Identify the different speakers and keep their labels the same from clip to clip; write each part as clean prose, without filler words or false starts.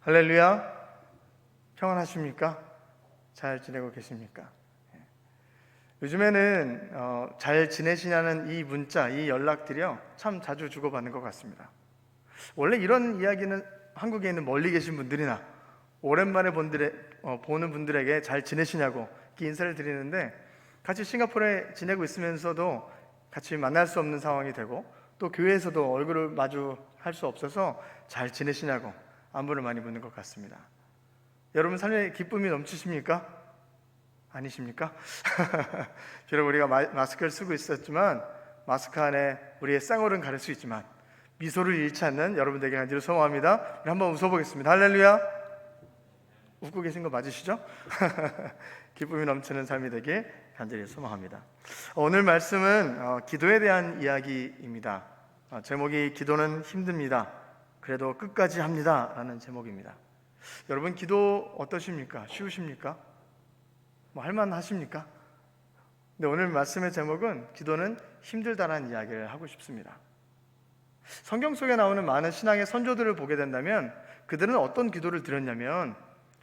Speaker 1: 할렐루야. 평안하십니까? 잘 지내고 계십니까? 요즘에는 잘 지내시냐는 이 문자, 이 연락들이요 참 자주 주고받는 것 같습니다. 원래 이런 이야기는 한국에 있는 멀리 계신 분들이나 오랜만에 보는 분들에게 잘 지내시냐고 이렇게 인사를 드리는데, 같이 싱가포르에 지내고 있으면서도 같이 만날 수 없는 상황이 되고, 또 교회에서도 얼굴을 마주할 수 없어서 잘 지내시냐고 안부를 많이 묻는 것 같습니다. 여러분 삶에 기쁨이 넘치십니까? 아니십니까? 비록 우리가 마스크를 쓰고 있었지만, 마스크 안에 우리의 쌍얼은 가릴 수 있지만 미소를 잃지 않는 여러분들에게 간절히 소망합니다. 우리 한번 웃어보겠습니다. 할렐루야. 웃고 계신 거 맞으시죠? 기쁨이 넘치는 삶이 되길 간절히 소망합니다. 오늘 말씀은 기도에 대한 이야기입니다. 제목이 기도는 힘듭니다. 그래도 끝까지 합니다 라는 제목입니다. 여러분, 기도 어떠십니까? 쉬우십니까? 할만하십니까? 근데 오늘 말씀의 제목은 기도는 힘들다라는 이야기를 하고 싶습니다. 성경 속에 나오는 많은 신앙의 선조들을 보게 된다면 그들은 어떤 기도를 드렸냐면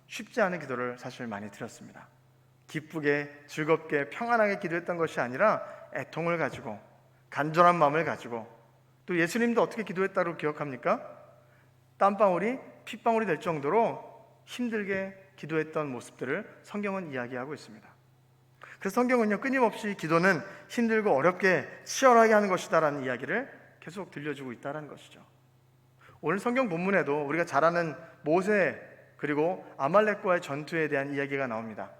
Speaker 1: 쉽지 않은 기도를 사실 많이 드렸습니다. 기쁘게 즐겁게 평안하게 기도했던 것이 아니라 애통을 가지고, 간절한 마음을 가지고, 또 예수님도 어떻게 기도했다고 기억합니까? 땀방울이 핏방울이 될 정도로 힘들게 기도했던 모습들을 성경은 이야기하고 있습니다. 그래서 성경은요 끊임없이 기도는 힘들고 어렵게 치열하게 하는 것이다라는 이야기를 계속 들려주고 있다는 것이죠. 오늘 성경 본문에도 우리가 잘 아는 모세 그리고 아말렉과의 전투에 대한 이야기가 나옵니다.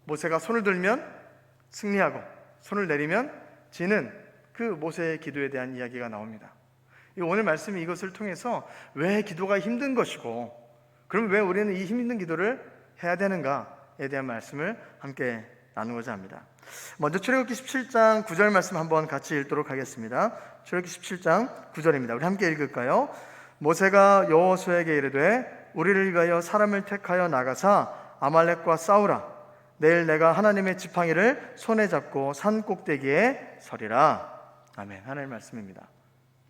Speaker 1: 모세가 손을 들면 승리하고 손을 내리면 지는 그 모세의 기도에 대한 이야기가 나옵니다. 오늘 말씀이 이것을 통해서 왜 기도가 힘든 것이고, 그럼 왜 우리는 이 힘든 기도를 해야 되는가에 대한 말씀을 함께 나누고자 합니다. 먼저 출애굽기 17장 9절 말씀 한번 같이 읽도록 하겠습니다. 출애굽기 17장 9절입니다. 우리 함께 읽을까요? 모세가 여호수아에게 이르되 우리를 위하여 사람을 택하여 나가사 아말렉과 싸우라. 내일 내가 하나님의 지팡이를 손에 잡고 산 꼭대기에 서리라. 아멘. 하나님의 말씀입니다.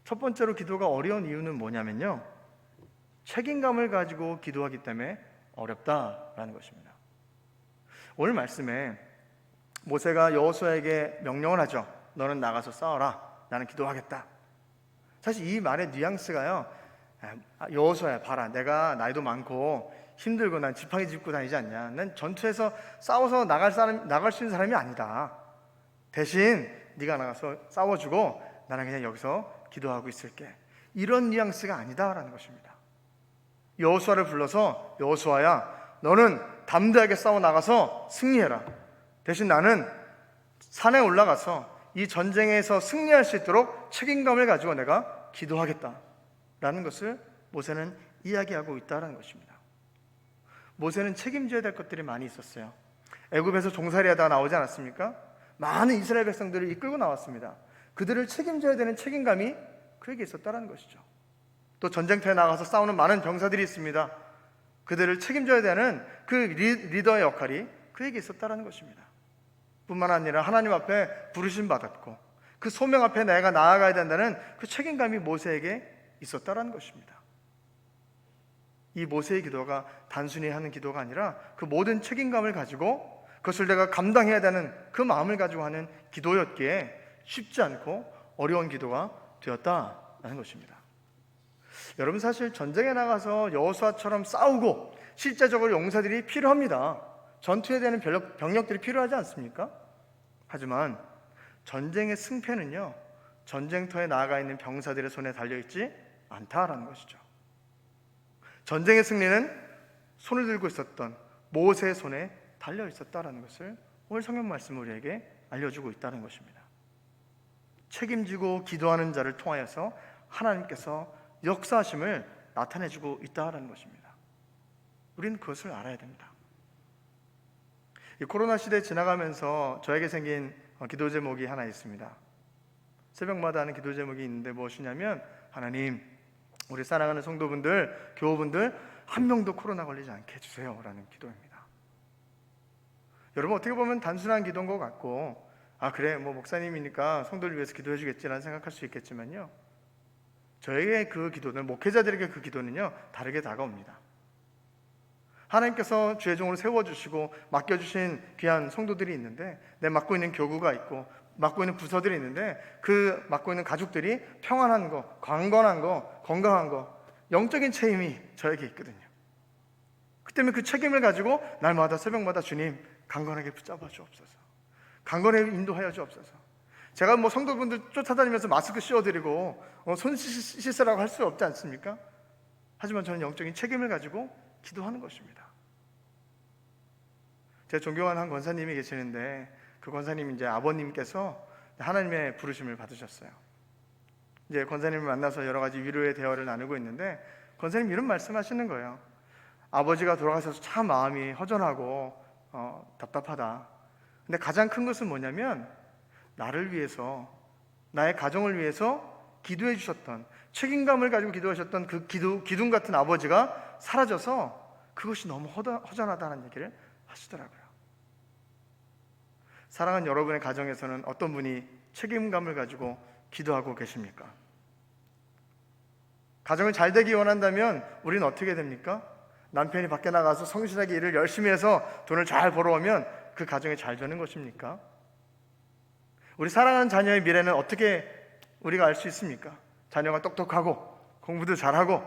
Speaker 1: 첫 번째로 기도가 어려운 이유는 뭐냐면요, 책임감을 가지고 기도하기 때문에 어렵다라는 것입니다. 오늘 말씀에 모세가 여호수아에게 명령을 하죠. 너는 나가서 싸워라. 나는 기도하겠다. 사실 이 말의 뉘앙스가요, 여호수아야 봐라, 내가 나이도 많고 힘들고 난 지팡이 짚고 다니지 않냐. 난 전투에서 싸워서 나갈 수 있는 사람이 아니다. 대신 네가 나가서 싸워주고 나는 그냥 여기서 기도하고 있을게. 이런 뉘앙스가 아니다라는 것입니다. 여호수아를 불러서 여호수아야, 너는 담대하게 싸워 나가서 승리해라. 대신 나는 산에 올라가서 이 전쟁에서 승리할 수 있도록 책임감을 가지고 내가 기도하겠다라는 것을 모세는 이야기하고 있다는 것입니다. 모세는 책임져야 될 것들이 많이 있었어요. 애굽에서 종살이하다가 나오지 않았습니까? 많은 이스라엘 백성들을 이끌고 나왔습니다. 그들을 책임져야 되는 책임감이 그에게 있었다는 것이죠. 또 전쟁터에 나가서 싸우는 많은 병사들이 있습니다. 그들을 책임져야 되는 그 리더의 역할이 그에게 있었다는 것입니다. 뿐만 아니라 하나님 앞에 부르심 받았고 그 소명 앞에 내가 나아가야 된다는 그 책임감이 모세에게 있었다는 것입니다. 이 모세의 기도가 단순히 하는 기도가 아니라 그 모든 책임감을 가지고 그것을 내가 감당해야 되는 그 마음을 가지고 하는 기도였기에 쉽지 않고 어려운 기도가 되었다는 것입니다. 여러분, 사실 전쟁에 나가서 여호수아처럼 싸우고 실제적으로 용사들이 필요합니다. 전투에 대한 병력들이 필요하지 않습니까? 하지만 전쟁의 승패는요, 전쟁터에 나아가 있는 병사들의 손에 달려있지 않다라는 것이죠. 전쟁의 승리는 손을 들고 있었던 모세의 손에 달려있었다라는 것을 오늘 성경 말씀은 우리에게 알려주고 있다는 것입니다. 책임지고 기도하는 자를 통하여서 하나님께서 역사하심을 나타내주고 있다는 것입니다. 우리는 그것을 알아야 됩니다. 이 코로나 시대 지나가면서 저에게 생긴 기도 제목이 하나 있습니다. 새벽마다 하는 기도 제목이 있는데 무엇이냐면, 하나님, 우리 사랑하는 성도분들, 교우분들 한 명도 코로나 걸리지 않게 해주세요 라는 기도입니다. 여러분, 어떻게 보면 단순한 기도인 것 같고, 그래, 목사님이니까 성도를 위해서 기도해 주겠지라는 생각할 수 있겠지만요, 저에게 그 기도는, 목회자들에게 그 기도는요 다르게 다가옵니다. 하나님께서 주의 종으로 세워주시고 맡겨주신 귀한 성도들이 있는데, 내 맡고 있는 교구가 있고 맡고 있는 부서들이 있는데, 그 맡고 있는 가족들이 평안한 거, 강건한 거, 건강한 거, 영적인 책임이 저에게 있거든요. 그 때문에 그 책임을 가지고 날마다 새벽마다 주님 강건하게 붙잡아 주옵소서, 강건하게 인도하여 주옵소서. 제가 뭐 성도분들 쫓아다니면서 마스크 씌워드리고 손 씻으라고 할 수 없지 않습니까? 하지만 저는 영적인 책임을 가지고 기도하는 것입니다. 제가 존경하는 한 권사님이 계시는데, 그 권사님이 이제 아버님께서 하나님의 부르심을 받으셨어요. 이제 권사님을 만나서 여러 가지 위로의 대화를 나누고 있는데, 권사님 이런 말씀하시는 거예요. 아버지가 돌아가셔서 참 마음이 허전하고 답답하다. 근데 가장 큰 것은 뭐냐면, 나를 위해서, 나의 가정을 위해서 기도해 주셨던, 책임감을 가지고 기도하셨던 그 기둥 같은 아버지가 사라져서 그것이 너무 허전하다는 얘기를 하시더라고요. 사랑하는 여러분의 가정에서는 어떤 분이 책임감을 가지고 기도하고 계십니까? 가정을 잘 되기 원한다면 우리는 어떻게 됩니까? 남편이 밖에 나가서 성실하게 일을 열심히 해서 돈을 잘 벌어오면 그 가정이 잘 되는 것입니까? 우리 사랑하는 자녀의 미래는 어떻게 우리가 알 수 있습니까? 자녀가 똑똑하고 공부도 잘하고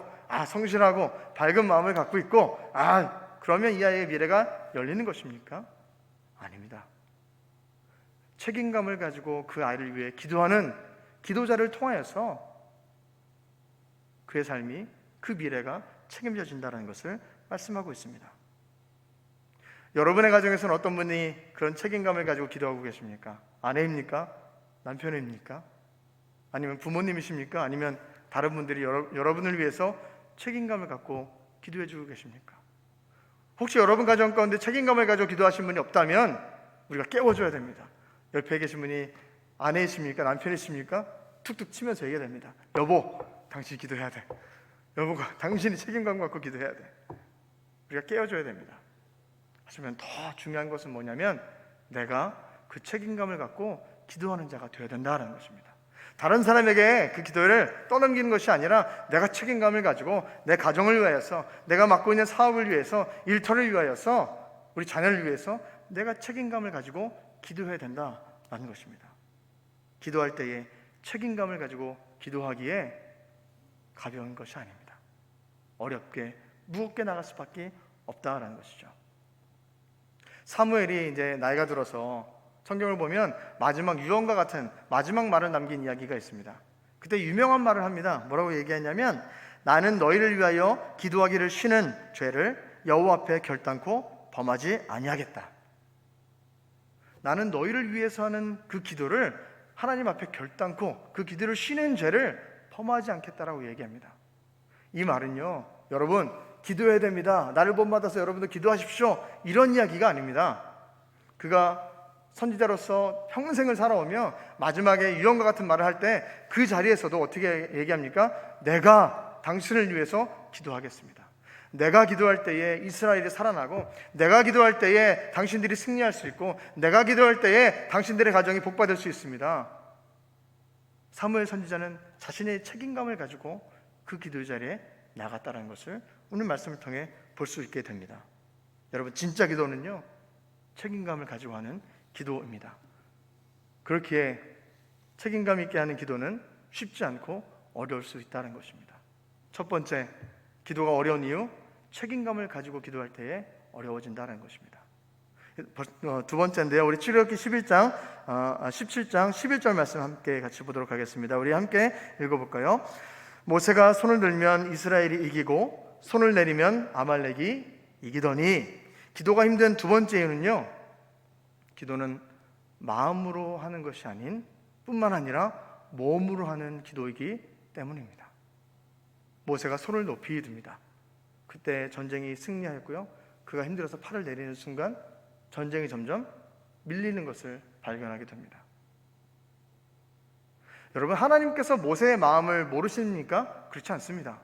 Speaker 1: 성실하고 밝은 마음을 갖고 있고 그러면 이 아이의 미래가 열리는 것입니까? 아닙니다. 책임감을 가지고 그 아이를 위해 기도하는 기도자를 통하여서 그의 삶이, 그 미래가 책임져진다는 것을 말씀하고 있습니다. 여러분의 가정에서는 어떤 분이 그런 책임감을 가지고 기도하고 계십니까? 아내입니까? 남편입니까? 아니면 부모님이십니까? 아니면 다른 분들이 여러분을 위해서 책임감을 갖고 기도해 주고 계십니까? 혹시 여러분 가정 가운데 책임감을 가지고 기도하신 분이 없다면 우리가 깨워줘야 됩니다. 옆에 계신 분이 아내이십니까? 남편이십니까? 툭툭 치면서 얘기해야 됩니다. 여보, 당신이 기도해야 돼. 여보가, 당신이 책임감 갖고 기도해야 돼. 우리가 깨워줘야 됩니다. 하지만 더 중요한 것은 뭐냐면, 내가 그 책임감을 갖고 기도하는 자가 되어야 된다는 것입니다. 다른 사람에게 그 기도를 떠넘기는 것이 아니라, 내가 책임감을 가지고 내 가정을 위하여서, 내가 맡고 있는 사업을 위해서, 일터를 위하여서, 우리 자녀를 위해서 내가 책임감을 가지고 기도해야 된다는 것입니다. 기도할 때에 책임감을 가지고 기도하기에 가벼운 것이 아닙니다. 어렵게, 무겁게 나갈 수밖에 없다라는 것이죠. 사무엘이 이제 나이가 들어서 성경을 보면 마지막 유언과 같은 마지막 말을 남긴 이야기가 있습니다. 그때 유명한 말을 합니다. 뭐라고 얘기하냐면, 나는 너희를 위하여 기도하기를 쉬는 죄를 여호와 앞에 결단코 범하지 아니하겠다. 나는 너희를 위해서 하는 그 기도를 하나님 앞에 결단코, 그 기도를 쉬는 죄를 범하지 않겠다라고 얘기합니다. 이 말은요, 여러분 기도해야 됩니다, 나를 본받아서 여러분도 기도하십시오, 이런 이야기가 아닙니다. 그가 선지자로서 평생을 살아오며 마지막에 유언과 같은 말을 할 때 그 자리에서도 어떻게 얘기합니까? 내가 당신을 위해서 기도하겠습니다. 내가 기도할 때에 이스라엘이 살아나고, 내가 기도할 때에 당신들이 승리할 수 있고, 내가 기도할 때에 당신들의 가정이 복받을 수 있습니다. 사무엘 선지자는 자신의 책임감을 가지고 그 기도 자리에 나갔다는 것을 오늘 말씀을 통해 볼 수 있게 됩니다. 여러분, 진짜 기도는요, 책임감을 가지고 하는 기도입니다. 그렇기에 책임감 있게 하는 기도는 쉽지 않고 어려울 수 있다는 것입니다. 첫 번째, 기도가 어려운 이유, 책임감을 가지고 기도할 때에 어려워진다는 것입니다. 두 번째인데요, 우리 출애굽기 17장 11절 말씀 함께 같이 보도록 하겠습니다. 우리 함께 읽어볼까요? 모세가 손을 들면 이스라엘이 이기고 손을 내리면 아말렉이 이기더니. 기도가 힘든 두 번째 이유는요, 기도는 마음으로 하는 것이 아닌 뿐만 아니라 몸으로 하는 기도이기 때문입니다. 모세가 손을 높이 듭니다. 그때 전쟁이 승리하였고요, 그가 힘들어서 팔을 내리는 순간 전쟁이 점점 밀리는 것을 발견하게 됩니다. 여러분, 하나님께서 모세의 마음을 모르십니까? 그렇지 않습니다.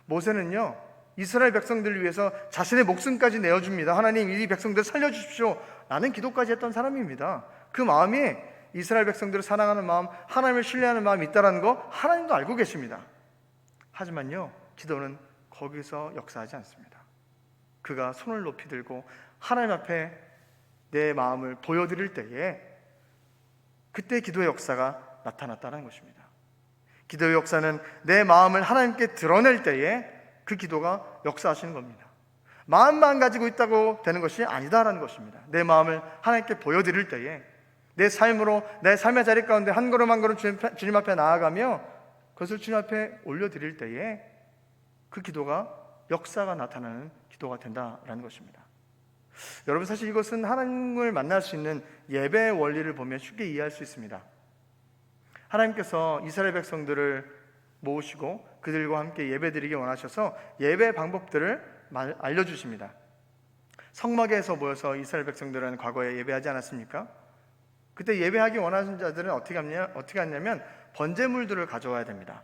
Speaker 1: 모세는요, 이스라엘 백성들을 위해서 자신의 목숨까지 내어줍니다. 하나님, 이 백성들 살려주십시오 라는 기도까지 했던 사람입니다. 그 마음이, 이스라엘 백성들을 사랑하는 마음, 하나님을 신뢰하는 마음이 있다는 거 하나님도 알고 계십니다. 하지만요, 기도는 거기서 역사하지 않습니다. 그가 손을 높이 들고 하나님 앞에 내 마음을 보여드릴 때에 그때 기도의 역사가 나타났다는 것입니다. 기도의 역사는 내 마음을 하나님께 드러낼 때에 그 기도가 역사하시는 겁니다. 마음만 가지고 있다고 되는 것이 아니다라는 것입니다. 내 마음을 하나님께 보여드릴 때에 내 삶으로 내 삶의 자리 가운데 한 걸음 한 걸음 주님 앞에 나아가며 그것을 주님 앞에 올려드릴 때에 그 기도가 역사가 나타나는 기도가 된다라는 것입니다. 여러분, 사실 이것은 하나님을 만날 수 있는 예배의 원리를 보면 쉽게 이해할 수 있습니다. 하나님께서 이스라엘 백성들을 모으시고 그들과 함께 예배드리기 원하셔서 예배 방법들을 알려주십니다. 성막에서 모여서 이스라엘 백성들은 과거에 예배하지 않았습니까? 그때 예배하기 원하는 자들은 어떻게 하냐면 번제물들을 가져와야 됩니다.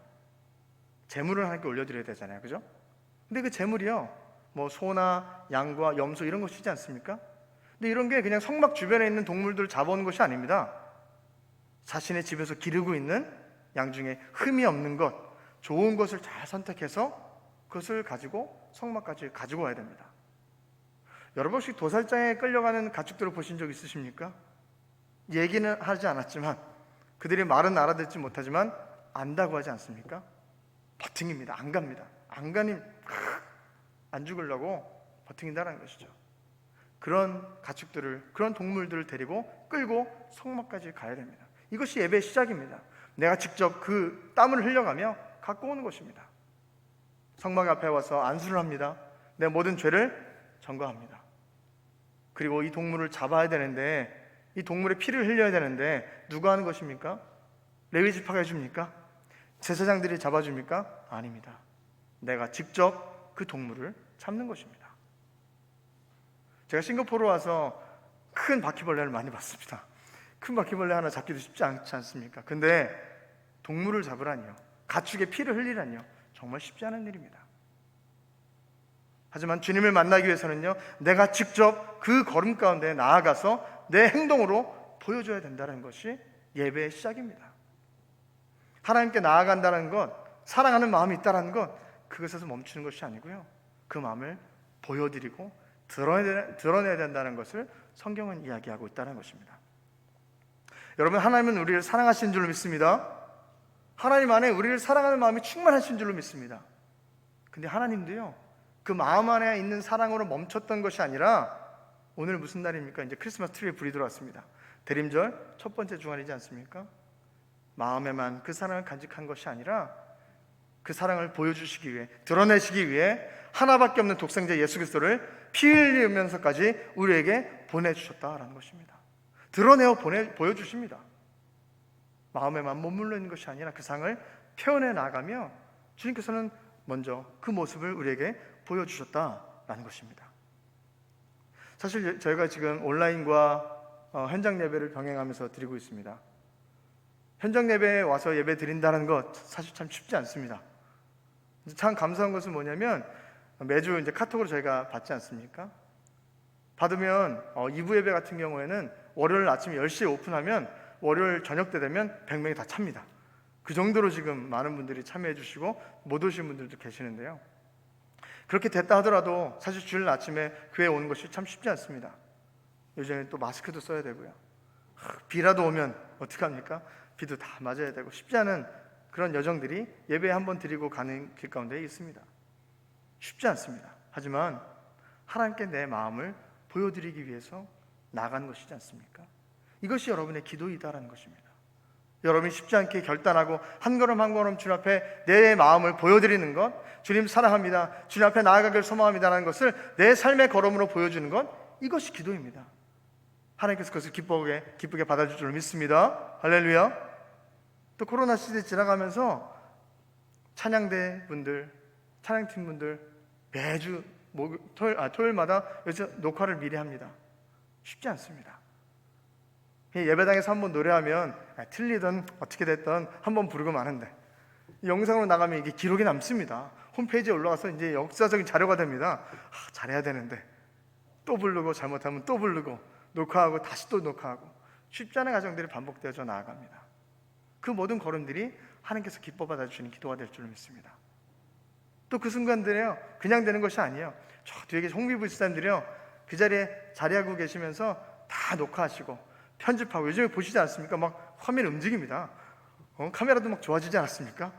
Speaker 1: 제물을 하나님께 올려드려야 되잖아요, 그죠? 근데 그 제물이요, 뭐 소나 양과 염소 이런 것이지 않습니까? 근데 이런 게 그냥 성막 주변에 있는 동물들을 잡아오는 것이 아닙니다. 자신의 집에서 기르고 있는 양 중에 흠이 없는 것, 좋은 것을 잘 선택해서 그것을 가지고 성막까지 가지고 와야 됩니다. 여러분 혹시 도살장에 끌려가는 가축들을 보신 적 있으십니까? 얘기는 하지 않았지만 그들이 말은 알아듣지 못하지만 안다고 하지 않습니까? 버팅입니다. 안 갑니다. 안 가니 안 죽으려고 버팅인다는 것이죠. 그런 가축들을, 그런 동물들을 데리고 끌고 성막까지 가야 됩니다. 이것이 예배의 시작입니다. 내가 직접 그 땀을 흘려가며 갖고 오는 것입니다. 성막 앞에 와서 안수를 합니다. 내 모든 죄를 전가합니다. 그리고 이 동물을 잡아야 되는데, 이 동물의 피를 흘려야 되는데 누가 하는 것입니까? 레위 지파가 해줍니까? 제사장들이 잡아줍니까? 아닙니다. 내가 직접 그 동물을 잡는 것입니다. 제가 싱가포르 와서 큰 바퀴벌레를 많이 봤습니다. 큰 바퀴벌레 하나 잡기도 쉽지 않지 않습니까? 근데 동물을 잡으라니요, 가축의 피를 흘리라니요, 정말 쉽지 않은 일입니다. 하지만 주님을 만나기 위해서는요, 내가 직접 그 걸음 가운데 나아가서 내 행동으로 보여줘야 된다는 것이 예배의 시작입니다. 하나님께 나아간다는 것, 사랑하는 마음이 있다는 것, 그것에서 멈추는 것이 아니고요, 그 마음을 보여드리고 드러내야 된다는 것을 성경은 이야기하고 있다는 것입니다. 여러분, 하나님은 우리를 사랑하신 줄로 믿습니다. 하나님 안에 우리를 사랑하는 마음이 충만하신 줄로 믿습니다. 근데 하나님도요, 그 마음 안에 있는 사랑으로 멈췄던 것이 아니라, 오늘 무슨 날입니까? 이제 크리스마스 트리에 불이 들어왔습니다. 대림절 첫 번째 주간이지 않습니까? 마음에만 그 사랑을 간직한 것이 아니라 그 사랑을 보여주시기 위해, 드러내시기 위해 하나밖에 없는 독생자 예수 그리스도를 피 흘리면서까지 우리에게 보내주셨다라는 것입니다. 드러내어 보여주십니다. 마음에만 머물러 있는 것이 아니라 그 사랑을 표현해 나가며 주님께서는 먼저 그 모습을 우리에게 보여주셨다라는 것입니다. 사실 저희가 지금 온라인과 현장 예배를 병행하면서 드리고 있습니다. 현장 예배에 와서 예배 드린다는 것 사실 참 쉽지 않습니다. 참 감사한 것은 뭐냐면, 매주 이제 카톡으로 저희가 받지 않습니까? 받으면 2부 예배 같은 경우에는 월요일 아침 10시에 오픈하면 월요일 저녁 때 되면 100명이 다 찹니다. 그 정도로 지금 많은 분들이 참여해 주시고 못 오신 분들도 계시는데요, 그렇게 됐다 하더라도 사실 주일 아침에 교회에 오는 것이 참 쉽지 않습니다. 요즘에 또 마스크도 써야 되고요, 비라도 오면 어떡합니까? 비도 다 맞아야 되고 쉽지 않은 그런 여정들이 예배 한번 드리고 가는 길 가운데 있습니다. 쉽지 않습니다. 하지만 하나님께 내 마음을 보여드리기 위해서 나간 것이지 않습니까? 이것이 여러분의 기도이다라는 것입니다. 여러분이 쉽지 않게 결단하고 한 걸음 한 걸음 주님 앞에 내 마음을 보여드리는 것, 주님 사랑합니다, 주님 앞에 나아가길 소망합니다라는 것을 내 삶의 걸음으로 보여주는 것, 이것이 기도입니다. 하나님께서 그것을 기쁘게 받아줄 줄 믿습니다. 할렐루야. 또 코로나 시대 지나가면서 찬양대 분들, 찬양팀 분들 매주 토요일마다 여기서 녹화를 미리 합니다. 쉽지 않습니다. 예배당에서 한번 노래하면 틀리든 어떻게 됐든 한번 부르고 마는데, 영상으로 나가면 이게 기록이 남습니다. 홈페이지에 올라가서 이제 역사적인 자료가 됩니다. 잘해야 되는데 또 부르고, 잘못하면 또 부르고, 녹화하고 다시 또 녹화하고, 쉽지 않은 과정들이 반복되어져 나아갑니다. 그 모든 걸음들이 하나님께서 기뻐 받아주시는 기도가 될 줄 믿습니다. 또 그 순간들에요, 그냥 되는 것이 아니에요. 저 뒤에 계신 홍미부 집사님들이요, 그 자리에 자리하고 계시면서 다 녹화하시고 편집하고, 요즘에 보시지 않습니까? 막 화면 움직입니다. 카메라도 막 좋아지지 않았습니까?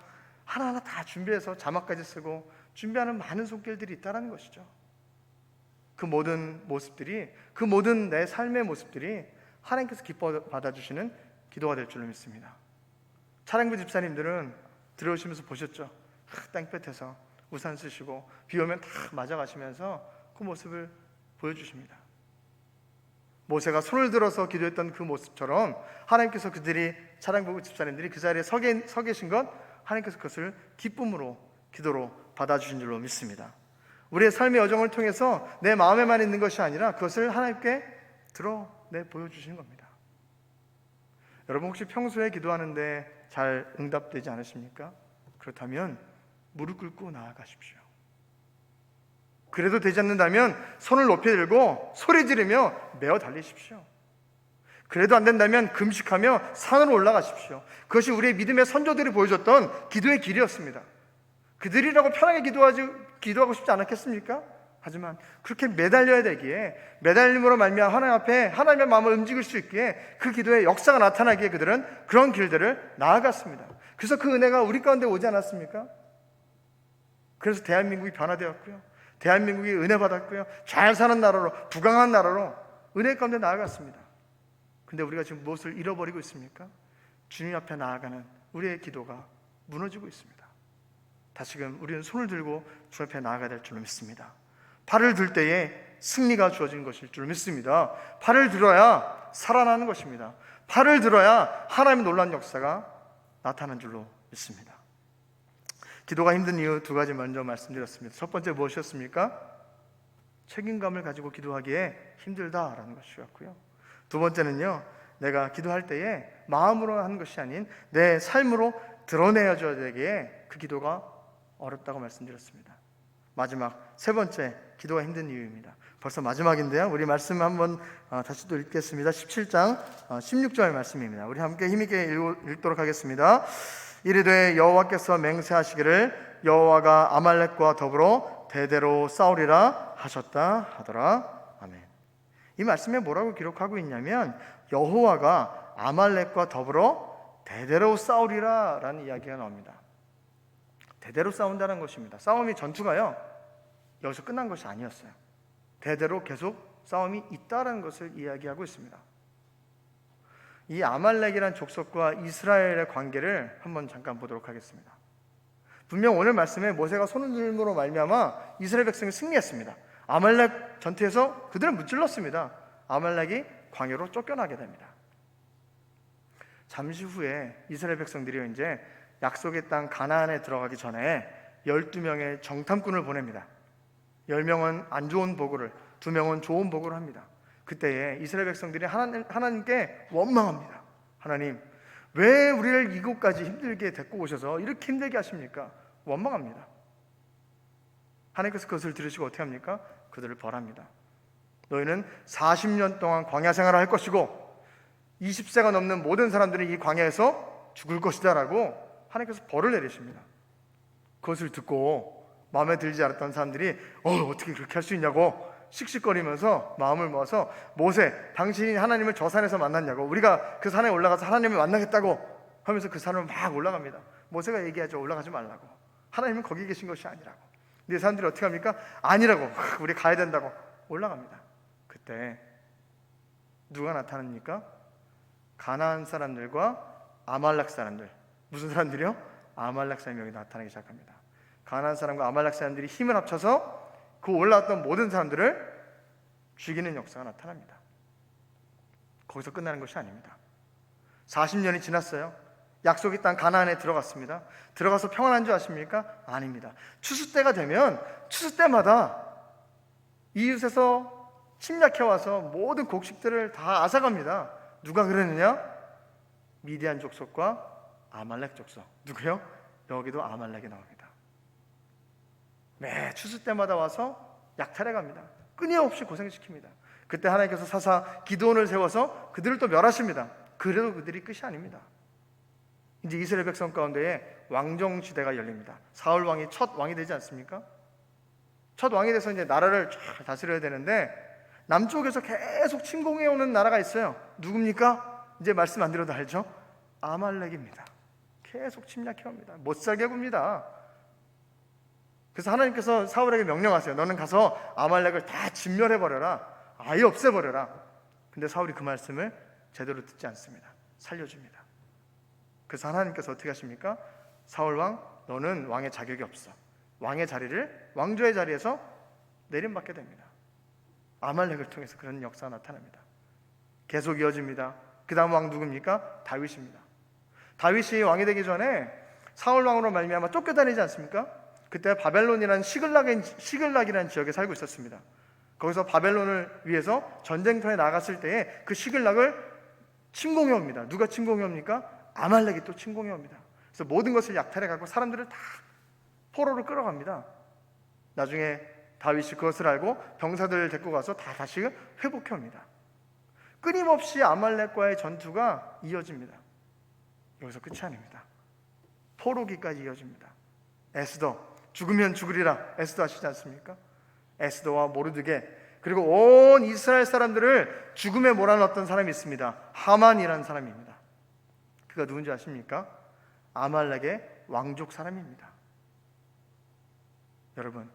Speaker 1: 하나하나 다 준비해서 자막까지 쓰고 준비하는 많은 손길들이 있다는 것이죠. 그 모든 모습들이, 그 모든 내 삶의 모습들이 하나님께서 기뻐 받아주시는 기도가 될 줄로 믿습니다. 차량부 집사님들은 들어오시면서 보셨죠? 땡볕에서 우산 쓰시고 비 오면 다 맞아가시면서 그 모습을 보여주십니다. 모세가 손을 들어서 기도했던 그 모습처럼 하나님께서 그들이, 차량부 집사님들이 그 자리에 서 계신 것, 하나님께서 그것을 기쁨으로, 기도로 받아주신 줄로 믿습니다. 우리의 삶의 여정을 통해서 내 마음에만 있는 것이 아니라 그것을 하나님께 드러내 보여주시는 겁니다. 여러분, 혹시 평소에 기도하는데 잘 응답되지 않으십니까? 그렇다면 무릎 꿇고 나아가십시오. 그래도 되지 않는다면 손을 높이 들고 소리 지르며 메어 달리십시오. 그래도 안 된다면 금식하며 산으로 올라가십시오. 그것이 우리의 믿음의 선조들이 보여줬던 기도의 길이었습니다. 그들이라고 편하게 기도하고 싶지 않았겠습니까? 하지만 그렇게 매달려야 되기에, 매달림으로 말미암아 하나님 앞에 하나님의 마음을 움직일 수 있기에, 그 기도의 역사가 나타나기에 그들은 그런 길들을 나아갔습니다. 그래서 그 은혜가 우리 가운데 오지 않았습니까? 그래서 대한민국이 변화되었고요, 대한민국이 은혜 받았고요, 잘 사는 나라로, 부강한 나라로 은혜 가운데 나아갔습니다. 근데 우리가 지금 무엇을 잃어버리고 있습니까? 주님 앞에 나아가는 우리의 기도가 무너지고 있습니다. 다시금 우리는 손을 들고 주 앞에 나아가야 될 줄로 믿습니다. 팔을 들 때에 승리가 주어진 것일 줄 믿습니다. 팔을 들어야 살아나는 것입니다. 팔을 들어야 하나님의 놀라운 역사가 나타나는 줄로 믿습니다. 기도가 힘든 이유 두 가지 먼저 말씀드렸습니다. 첫 번째 무엇이었습니까? 책임감을 가지고 기도하기에 힘들다라는 것이었고요. 두 번째는요, 내가 기도할 때에 마음으로 하는 것이 아닌 내 삶으로 드러내줘야 되기에 그 기도가 어렵다고 말씀드렸습니다. 마지막, 세 번째, 기도가 힘든 이유입니다. 벌써 마지막인데요, 우리 말씀 한번 다시 또 읽겠습니다. 17장 16절 말씀입니다. 우리 함께 힘있게 읽도록 하겠습니다. 이르되 여호와께서 맹세하시기를 여호와가 아말렉과 더불어 대대로 싸우리라 하셨다 하더라. 아멘. 이 말씀에 뭐라고 기록하고 있냐면, 여호와가 아말렉과 더불어 대대로 싸우리라 라는 이야기가 나옵니다. 대대로 싸운다는 것입니다. 싸움이, 전투가요, 여기서 끝난 것이 아니었어요. 대대로 계속 싸움이 있다는 것을 이야기하고 있습니다. 이 아말렉이라는 족속과 이스라엘의 관계를 한번 잠깐 보도록 하겠습니다. 분명 오늘 말씀에 모세가 손을 들므로 말미암아 이스라엘 백성이 승리했습니다. 아말렉 전투에서 그들을 무찔렀습니다. 아말렉이 광야로 쫓겨나게 됩니다. 잠시 후에 이스라엘 백성들이 이제 약속의 땅 가나안에 들어가기 전에 12명의 정탐꾼을 보냅니다. 10명은 안 좋은 보고를, 2명은 좋은 보고를 합니다. 그때에 이스라엘 백성들이 하나님께 원망합니다. 하나님, 왜 우리를 이곳까지 힘들게 데리고 오셔서 이렇게 힘들게 하십니까? 원망합니다. 하나님께서 그것을 들으시고 어떻게 합니까? 그들을 벌합니다. 너희는 40년 동안 광야 생활을 할 것이고 20세가 넘는 모든 사람들이 이 광야에서 죽을 것이다 라고 하나님께서 벌을 내리십니다. 그것을 듣고 마음에 들지 않았던 사람들이 어떻게 그렇게 할 수 있냐고 씩씩거리면서 마음을 모아서, 모세, 당신이 하나님을 저 산에서 만났냐고, 우리가 그 산에 올라가서 하나님을 만나겠다고 하면서 그 산을 막 올라갑니다. 모세가 얘기하죠. 올라가지 말라고. 하나님은 거기 계신 것이 아니라고. 근데 사람들이 어떻게 합니까? 아니라고, 우리 가야 된다고 올라갑니다. 그때 누가 나타납니까? 가나안 사람들과 아말렉 사람들. 무슨 사람들이요? 아말렉 사람이 여기 나타나기 시작합니다. 가나안 사람과 아말렉 사람들이 힘을 합쳐서 그 올라왔던 모든 사람들을 죽이는 역사가 나타납니다. 거기서 끝나는 것이 아닙니다. 40년이 지났어요. 약속의 땅 가나안에 들어갔습니다. 들어가서 평안한 줄 아십니까? 아닙니다. 추수 때가 되면 추수 때마다 이웃에서 침략해와서 모든 곡식들을 다 앗아갑니다. 누가 그러느냐? 미디안 족속과 아말렉 족속. 누구요? 여기도 아말렉이 나옵니다. 매 추수 때마다 와서 약탈해갑니다. 끊임없이 고생시킵니다. 그때 하나님께서 사사 기드온을 세워서 그들을 또 멸하십니다. 그래도 그들이 끝이 아닙니다. 이제 이스라엘 백성 가운데에 왕정 시대가 열립니다. 사울 왕이 첫 왕이 되지 않습니까? 첫 왕이 돼서 이제 나라를 쫙 다스려야 되는데 남쪽에서 계속 침공해 오는 나라가 있어요. 누굽니까? 이제 말씀 안 드려도 알죠? 아말렉입니다. 계속 침략해 옵니다. 못 살게 굽니다. 그래서 하나님께서 사울에게 명령하세요. 너는 가서 아말렉을 다 진멸해 버려라. 아예 없애 버려라. 근데 사울이 그 말씀을 제대로 듣지 않습니다. 살려줍니다. 그래서 하나님께서 어떻게 하십니까? 사울 왕, 너는 왕의 자격이 없어. 왕의 자리를, 왕조의 자리에서 내림받게 됩니다. 아말렉을 통해서 그런 역사가 나타납니다. 계속 이어집니다. 그 다음 왕 누굽니까? 다윗입니다. 다윗이 왕이 되기 전에 사울 왕으로 말미암아 쫓겨다니지 않습니까? 그때 바벨론이라는 시글락이라는 지역에 살고 있었습니다. 거기서 바벨론을 위해서 전쟁터에 나갔을 때에 그 시글락을 침공해 옵니다. 누가 침공해 옵니까? 아말렉이 또 침공해 옵니다. 그래서 모든 것을 약탈해 가고 사람들을 다 포로로 끌어갑니다. 나중에 다윗이 그것을 알고 병사들을 데리고 가서 다 다시 회복해 옵니다. 끊임없이 아말렉과의 전투가 이어집니다. 여기서 끝이 아닙니다. 포로기까지 이어집니다. 에스더, 죽으면 죽으리라 에스더 아시지 않습니까? 에스더와 모르드게, 그리고 온 이스라엘 사람들을 죽음에 몰아넣었던 사람이 있습니다. 하만이라는 사람입니다. 그가 누군지 아십니까? 아말렉의 왕족 사람입니다. 여러분,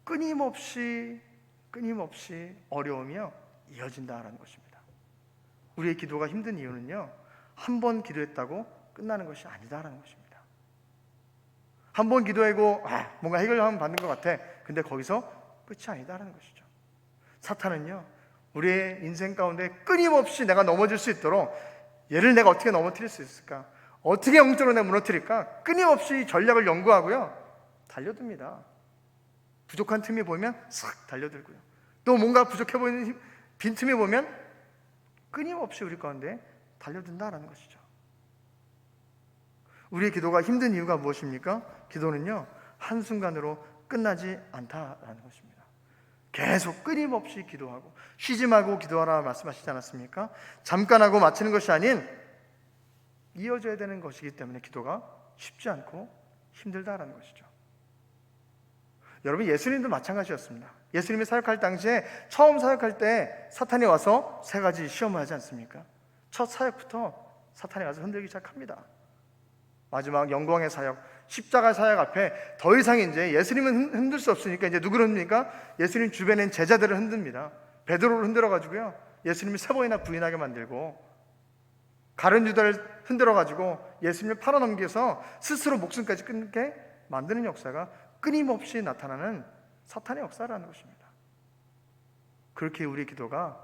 Speaker 1: 끊임없이 어려움이 이어진다라는 것입니다. 우리의 기도가 힘든 이유는요, 한 번 기도했다고 끝나는 것이 아니다라는 것입니다. 한 번 기도하고 뭔가 해결하면 받는 것 같아. 근데 거기서 끝이 아니다라는 것이죠. 사탄은요, 우리의 인생 가운데 끊임없이 내가 넘어질 수 있도록, 얘를 내가 어떻게 넘어뜨릴 수 있을까? 어떻게 영적으로 내가 무너뜨릴까? 끊임없이 전략을 연구하고요, 달려듭니다. 부족한 틈이 보이면 싹 달려들고요, 또 뭔가 부족해 보이는 빈틈이 보면 끊임없이 우리 가운데 달려든다라는 것이죠. 우리의 기도가 힘든 이유가 무엇입니까? 기도는요, 한순간으로 끝나지 않다라는 것입니다. 계속 끊임없이 기도하고 쉬지 말고 기도하라 말씀하시지 않았습니까? 잠깐 하고 마치는 것이 아닌 이어져야 되는 것이기 때문에 기도가 쉽지 않고 힘들다라는 것이죠. 여러분, 예수님도 마찬가지였습니다. 예수님이 사역할 당시에 처음 사역할 때 사탄이 와서 세 가지 시험을 하지 않습니까? 첫 사역부터 사탄이 와서 흔들기 시작합니다. 마지막 영광의 사역, 십자가 사역 앞에 더 이상 이제 예수님은 흔들 수 없으니까 이제 누구를 흔듭니까? 예수님 주변에 있는 제자들을 흔듭니다. 베드로를 흔들어가지고요, 예수님을 세 번이나 부인하게 만들고, 가룟 유다를 흔들어가지고 예수님을 팔아넘겨서 스스로 목숨까지 끊게 만드는 역사가 끊임없이 나타나는 사탄의 역사라는 것입니다. 그렇게 우리 기도가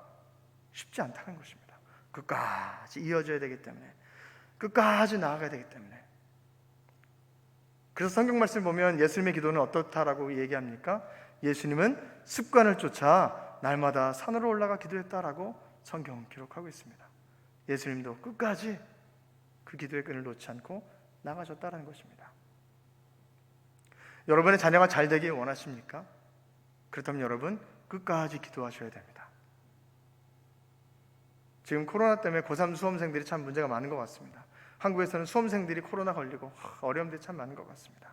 Speaker 1: 쉽지 않다는 것입니다. 끝까지 이어져야 되기 때문에, 끝까지 나아가야 되기 때문에. 그래서 성경 말씀을 보면 예수님의 기도는 어떻다라고 얘기합니까? 예수님은 습관을 쫓아 날마다 산으로 올라가 기도했다라고 성경은 기록하고 있습니다. 예수님도 끝까지 그 기도의 끈을 놓지 않고 나가셨다는 것입니다. 여러분의 자녀가 잘 되길 원하십니까? 그렇다면 여러분, 끝까지 기도하셔야 됩니다. 지금 코로나 때문에 고3 수험생들이 참 문제가 많은 것 같습니다. 한국에서는 수험생들이 코로나 걸리고 어려움들이 참 많은 것 같습니다.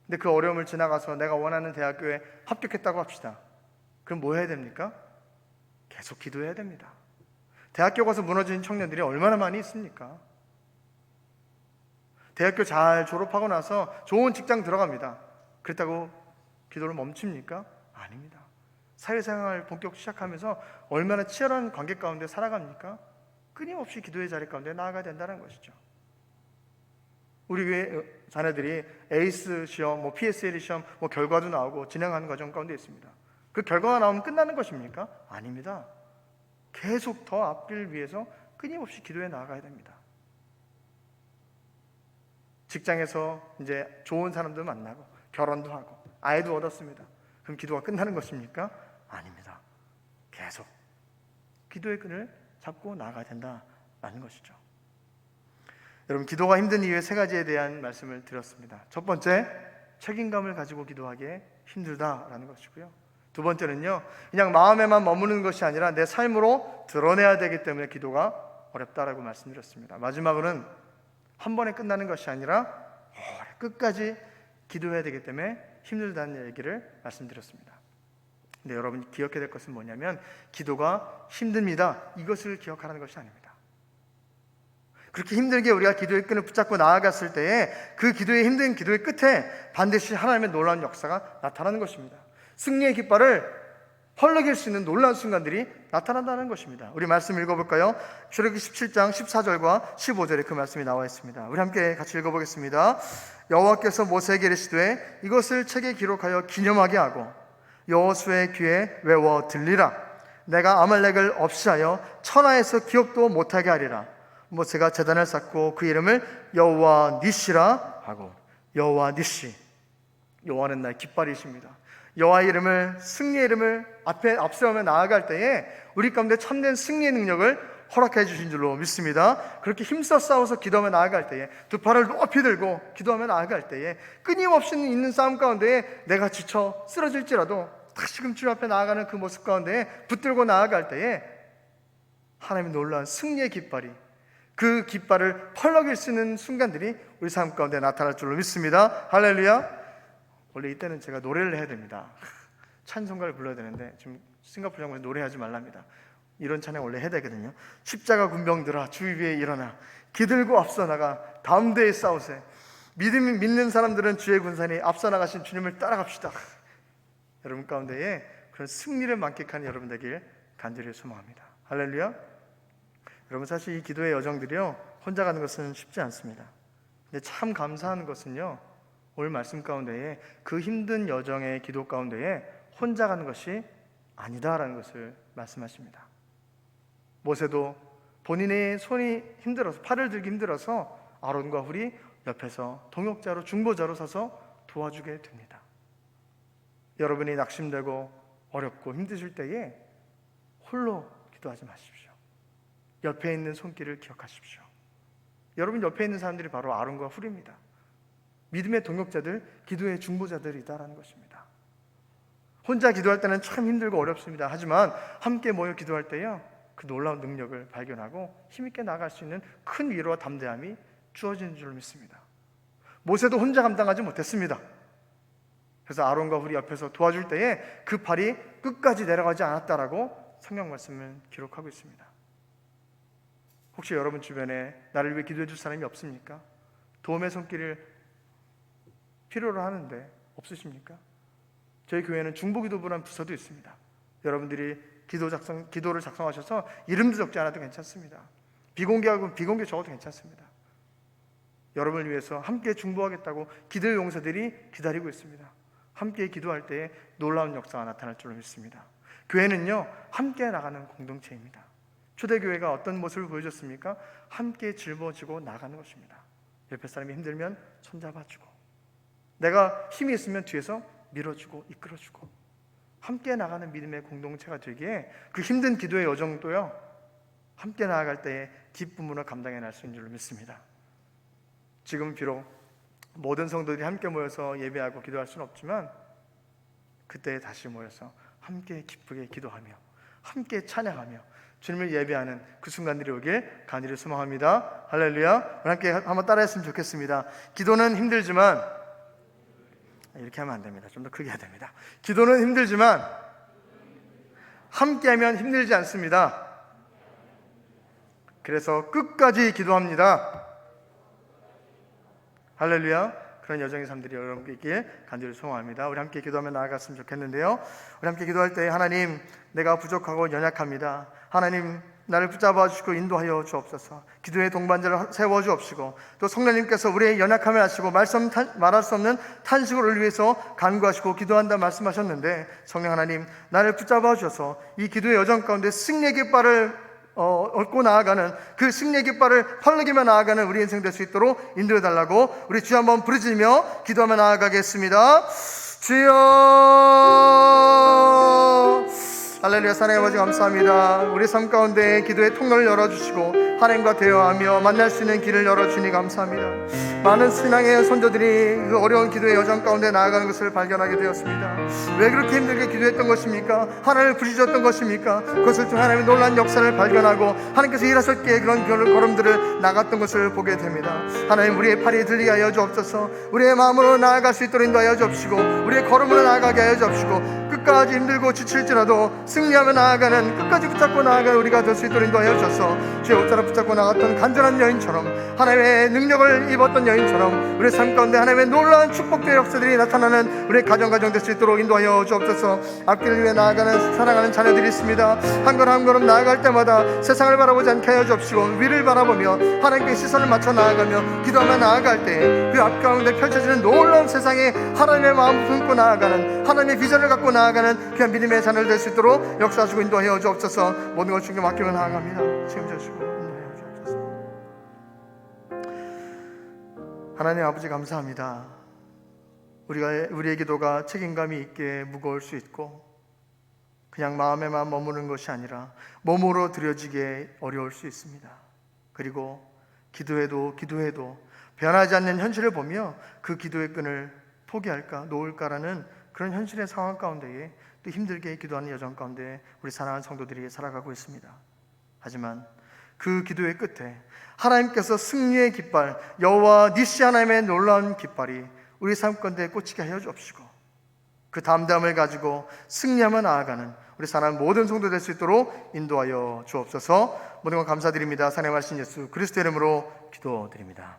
Speaker 1: 근데 그 어려움을 지나가서 내가 원하는 대학교에 합격했다고 합시다. 그럼 뭐 해야 됩니까? 계속 기도해야 됩니다. 대학교 가서 무너진 청년들이 얼마나 많이 있습니까? 대학교 잘 졸업하고 나서 좋은 직장 들어갑니다. 그렇다고 기도를 멈춥니까? 아닙니다. 사회생활 본격 시작하면서 얼마나 치열한 관계 가운데 살아갑니까? 끊임없이 기도의 자리 가운데 나아가야 된다는 것이죠. 우리 교회 자녀들이 에이스 시험, PSL 시험 결과도 나오고 진행하는 과정 가운데 있습니다. 그 결과가 나오면 끝나는 것입니까? 아닙니다. 계속 더 앞을 위해서 끊임없이 기도해 나아가야 됩니다. 직장에서 이제 좋은 사람들 만나고 결혼도 하고 아이도 얻었습니다. 그럼 기도가 끝나는 것입니까? 아닙니다. 계속 기도의 끈을 잡고 나아가야 된다라는 것이죠. 여러분, 기도가 힘든 이유의 세 가지에 대한 말씀을 드렸습니다. 첫 번째, 책임감을 가지고 기도하기에 힘들다라는 것이고요. 두 번째는요, 그냥 마음에만 머무는 것이 아니라 내 삶으로 드러내야 되기 때문에 기도가 어렵다라고 말씀드렸습니다. 마지막으로는 한 번에 끝나는 것이 아니라 끝까지 기도해야 되기 때문에 힘들다는 얘기를 말씀드렸습니다. 근데 여러분이 기억해야 될 것은 뭐냐면 기도가 힘듭니다, 이것을 기억하라는 것이 아닙니다. 그렇게 힘들게 우리가 기도의 끈을 붙잡고 나아갔을 때에 그 기도의 힘든 기도의 끝에 반드시 하나님의 놀라운 역사가 나타나는 것입니다. 승리의 깃발을 펄럭일 수 있는 놀라운 순간들이 나타난다는 것입니다. 우리 말씀 읽어볼까요? 출애굽기 17장 14절과 15절에 그 말씀이 나와 있습니다. 우리 함께 같이 읽어보겠습니다. 여호와께서 모세에게 이르시되 이것을 책에 기록하여 기념하게 하고 여호수의 귀에 외워 들리라. 내가 아말렉을 없이하여 천하에서 기억도 못하게 하리라. 모세가 제단을 쌓고 그 이름을 여호와 니시라 하고, 여호와 니시, 여호와는 나의 깃발이십니다. 여호와의 이름을, 승리의 이름을 앞세우며 나아갈 때에 우리 가운데 참된 승리의 능력을 허락해 주신 줄로 믿습니다. 그렇게 힘써 싸워서 기도하며 나아갈 때에, 두 팔을 높이 들고 기도하며 나아갈 때에, 끊임없이 있는 싸움 가운데에 내가 지쳐 쓰러질지라도 다시금 주님 앞에 나아가는 그 모습 가운데에 붙들고 나아갈 때에 하나님의 놀라운 승리의 깃발이, 그 깃발을 펄럭일 수 있는 순간들이 우리 삶 가운데 나타날 줄로 믿습니다. 할렐루야. 원래 이때는 제가 노래를 해야 됩니다. 찬송가를 불러야 되는데 지금 싱가포르 장관에서 노래하지 말랍니다. 이런 찬양 원래 해야 되거든요. 십자가 군병들아 주 위에 일어나 기들고 앞서 나가 다음 대에 싸우세. 믿는 사람들은 주의 군산이 앞서 나가신 주님을 따라갑시다. 여러분 가운데에 그런 승리를 만끽하는 여러분 되길 간절히 소망합니다. 할렐루야. 여러분, 사실 이 기도의 여정들이요, 혼자 가는 것은 쉽지 않습니다. 근데 참 감사한 것은요, 오늘 말씀 가운데에 그 힘든 여정의 기도 가운데에 혼자 가는 것이 아니다라는 것을 말씀하십니다. 모세도 본인의 손이 힘들어서, 팔을 들기 힘들어서 아론과 훌이 옆에서 동역자로, 중보자로 서서 도와주게 됩니다. 여러분이 낙심되고 어렵고 힘드실 때에 홀로 기도하지 마십시오. 옆에 있는 손길을 기억하십시오. 여러분 옆에 있는 사람들이 바로 아론과 훌입니다. 믿음의 동역자들, 기도의 중보자들이다라는 것입니다. 혼자 기도할 때는 참 힘들고 어렵습니다. 하지만 함께 모여 기도할 때요, 그 놀라운 능력을 발견하고 힘있게 나아갈 수 있는 큰 위로와 담대함이 주어지는 줄 믿습니다. 모세도 혼자 감당하지 못했습니다. 그래서 아론과 훌이 옆에서 도와줄 때에 그 발이 끝까지 내려가지 않았다라고 성경 말씀을 기록하고 있습니다. 혹시 여러분 주변에 나를 위해 기도해 줄 사람이 없습니까? 도움의 손길을 필요로 하는데 없으십니까? 저희 교회는 중보기도부라는 부서도 있습니다. 여러분들이 기도를 작성하셔서 이름도 적지 않아도 괜찮습니다. 비공개하고 비공개 적어도 괜찮습니다. 여러분을 위해서 함께 중보하겠다고 기도의 용사들이 기다리고 있습니다. 함께 기도할 때에 놀라운 역사가 나타날 줄로 믿습니다. 교회는요, 함께 나가는 공동체입니다. 초대교회가 어떤 모습을 보여줬습니까? 함께 짊어지고 나가는 것입니다. 옆에 사람이 힘들면 손잡아주고, 내가 힘이 있으면 뒤에서 밀어주고 이끌어주고, 함께 나가는 믿음의 공동체가 되기에 그 힘든 기도의 여정도요, 함께 나아갈 때에 기쁨으로 감당해 낼 수 있는 줄로 믿습니다. 지금 비록 모든 성도들이 함께 모여서 예배하고 기도할 수는 없지만 그때 다시 모여서 함께 기쁘게 기도하며 함께 찬양하며 주님을 예배하는 그 순간들이 오길 간절히 소망합니다. 할렐루야. 함께 한번 따라했으면 좋겠습니다. 기도는 힘들지만, 이렇게 하면 안 됩니다. 좀 더 크게 해야 됩니다. 기도는 힘들지만 함께하면 힘들지 않습니다. 그래서 끝까지 기도합니다. 할렐루야. 그런 여정의 삶들이 여러분께 있길 간절히 소망합니다. 우리 함께 기도하며 나아갔으면 좋겠는데요, 우리 함께 기도할 때, 하나님, 내가 부족하고 연약합니다. 하나님, 나를 붙잡아 주시고 인도하여 주옵소서. 기도의 동반자를 세워 주옵시고, 또 성령님께서 우리의 연약함을 아시고 말할 수 없는 탄식을 위해서 간구하시고 기도한다 말씀하셨는데, 성령 하나님, 나를 붙잡아 주셔서 이 기도의 여정 가운데 승리의 깃발을 얻고 나아가는, 그 승리의 깃발을 펄럭이며 나아가는 우리 인생 될 수 있도록 인도해 달라고 우리 주여 한번 부르짖으며 기도하며 나아가겠습니다. 주여, 할렐루야. 사랑의 아버지 감사합니다. 우리 삶 가운데 기도의 통로를 열어주시고 하나님과 대화하며 만날 수 있는 길을 열어주니 감사합니다. 많은 신앙의 선조들이 그 어려운 기도의 여정 가운데 나아가는 것을 발견하게 되었습니다. 왜 그렇게 힘들게 기도했던 것입니까? 하나님을 부르짖었던 것입니까? 그것을 통해 하나님의 놀라운 역사를 발견하고 하나님께서 일하셨기에 그런 걸음들을 나갔던 것을 보게 됩니다. 하나님, 우리의 팔이 들리게 하여 주옵소서. 우리의 마음으로 나아갈 수 있도록 인도하여 주옵시고 우리의 걸음으로 나아가게 하여 주옵시고 끝까지 힘들고 지칠지라도 승리하며 나아가는, 끝까지 붙잡고 나아가는 우리가 될 수 있도록 인도하여 주셔서 주의 옷자락 붙잡고 나갔던 간절한 여인처럼, 하나님의 능력을 입었던 여인처럼 우리의 삶 가운데 하나님의 놀라운 축복의 역사들이 나타나는 우리의 가정 될 수 있도록 인도하여 주옵소서. 앞길을 위해 나아가는 사랑하는 자녀들이 있습니다. 한 걸음 한 걸음 나아갈 때마다 세상을 바라보지 않게 하여 주옵시고 위를 바라보며 하나님께 시선을 맞춰 나아가며 기도하며 나아갈 때 그 앞가운데 펼쳐지는 놀라운 세상에 하나님의 마음을 품고 나아가는, 하나님의 비전을 갖고 나아가는 귀한 믿음의 자녀들 될 수 있도록 역사하시고 인도하여 주옵소서. 모든 걸 주님께 맡기며 나아갑니다. 책임져주시고 인도하여 주옵소서. 하나님 아버지 감사합니다. 우리의 기도가 책임감이 있게 무거울 수 있고 그냥 마음에만 머무는 것이 아니라 몸으로 드려지게 어려울 수 있습니다. 그리고 기도해도 변하지 않는 현실을 보며 그 기도의 끈을 포기할까 놓을까라는 그런 현실의 상황 가운데에 또 힘들게 기도하는 여정 가운데 우리 사랑하는 성도들이 살아가고 있습니다. 하지만 그 기도의 끝에 하나님께서 승리의 깃발, 여호와 니시 하나님의 놀라운 깃발이 우리 삶 가운데 꽂히게 하여 주옵시고 그 담대함을 가지고 승리하며 나아가는 우리 사랑하는 모든 성도 될 수 있도록 인도하여 주옵소서. 모든 것 감사드립니다. 사랑하신 예수 그리스도 이름으로 기도드립니다.